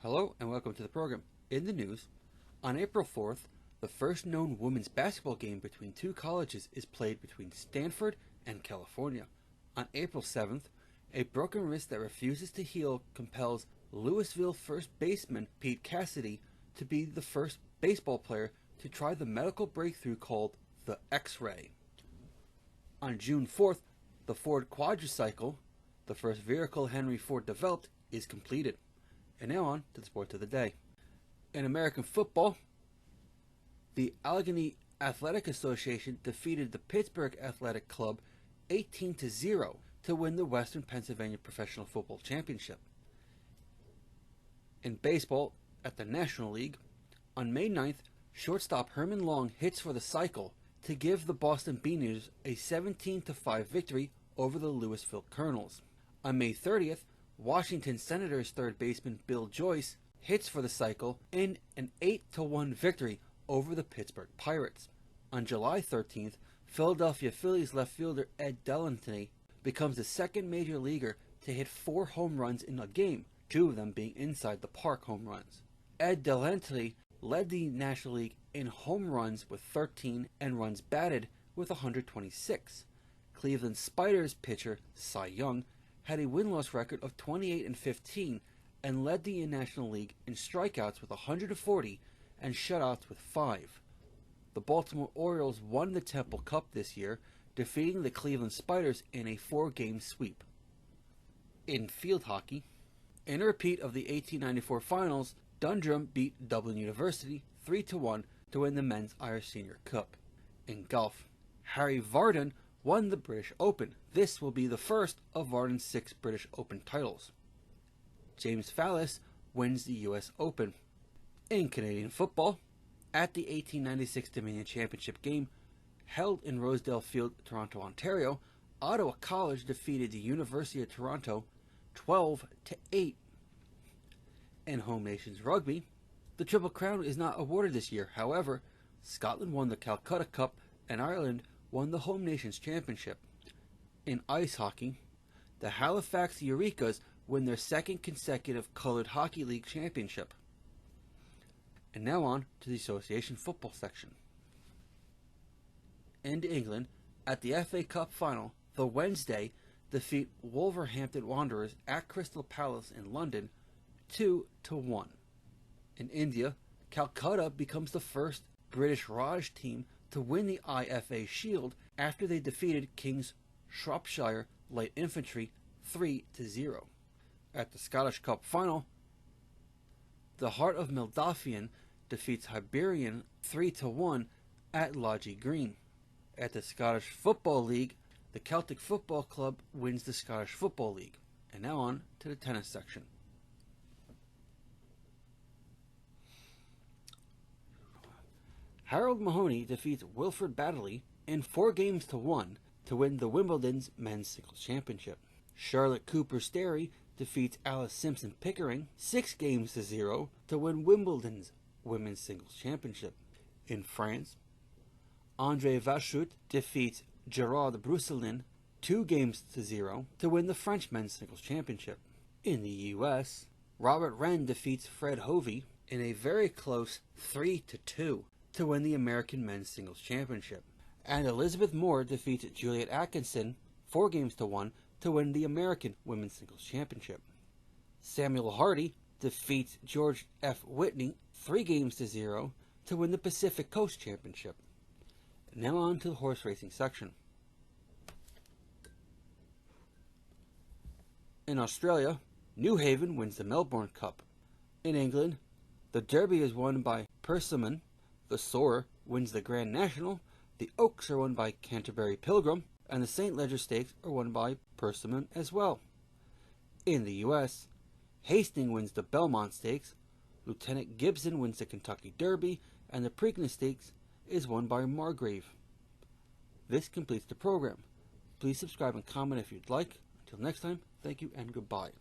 Hello and welcome to the program. In the news, on April 4th, the first known women's basketball game between two colleges is played between Stanford and California. On April 7th, a broken wrist that refuses to heal compels Louisville first baseman Pete Cassidy to be the first baseball player to try the medical breakthrough called the X-ray. On June 4th, the Ford Quadricycle, the first vehicle Henry Ford developed, is completed. And now on to the sports of the day. In American football, the Allegheny Athletic Association defeated the Pittsburgh Athletic Club 18-0 to win the Western Pennsylvania Professional Football Championship. In baseball, at the National League, on May 9th, shortstop Herman Long hits for the cycle to give the Boston Beaners a 17-5 victory over the Louisville Colonels. On May 30th, Washington Senators third baseman Bill Joyce hits for the cycle in an 8-1 victory over the Pittsburgh Pirates. On July 13th, Philadelphia Phillies left fielder Ed Delahanty becomes the second major leaguer to hit 4 home runs in a game, 2 of them being inside the park home runs. Ed Delahanty led the National League in home runs with 13 and runs batted with 126. Cleveland Spiders pitcher Cy Young had a win-loss record of 28-15 and led the National League in strikeouts with 140 and shutouts with 5. The Baltimore Orioles won the Temple Cup this year, defeating the Cleveland Spiders in a 4-game sweep. In field hockey, in a repeat of the 1894 finals, Dundrum beat Dublin University 3-1 to win the Men's Irish Senior Cup. In golf, Harry Vardon won the British Open. This will be the first of Varden's 6 British Open titles. James Fallis wins the US Open. In Canadian football, at the 1896 Dominion Championship game, held in Rosedale Field, Toronto, Ontario, Ottawa College defeated the University of Toronto 12-8. In Home Nations Rugby, the Triple Crown is not awarded this year. However, Scotland won the Calcutta Cup and Ireland won the Home Nations Championship. In ice hockey, the Halifax Eureka's win their 2nd consecutive Colored Hockey League championship. And now on to the association football section. In England, at the FA Cup final, the Wednesday defeat Wolverhampton Wanderers at Crystal Palace in London 2-1. In India, Calcutta becomes the first British Raj team to win the IFA Shield after they defeated King's Shropshire Light Infantry 3-0. At the Scottish Cup final, the Heart of Midlothian defeats Hibernian 3-1 at Logie Green. At the Scottish Football League, the Celtic Football Club wins the Scottish Football League. And now on to the tennis section. Harold Mahoney defeats Wilfred Baddeley in 4-1 to win the Wimbledon's men's singles championship. Charlotte Cooper Sterry defeats Alice Simpson Pickering 6-0 to win Wimbledon's women's singles championship. In France, Andre Vachut defeats Gerard Brusselin 2-0 to win the French men's singles championship. In the US, Robert Wren defeats Fred Hovey in a very close 3-2 to win the American men's singles championship. And Elizabeth Moore defeats Juliet Atkinson 4-1 to win the American women's singles championship. Samuel Hardy defeats George F. Whitney 3-0 to win the Pacific Coast Championship. Now on to the horse racing section. In Australia, New Haven wins the Melbourne Cup. In England, the Derby is won by Persimmon, the Soar wins the Grand National, the Oaks are won by Canterbury Pilgrim, and the St. Leger Stakes are won by Persimmon as well. In the US, Hastings wins the Belmont Stakes, Lieutenant Gibson wins the Kentucky Derby, and the Preakness Stakes is won by Margrave. This completes the program. Please subscribe and comment if you'd like. Until next time, thank you and goodbye.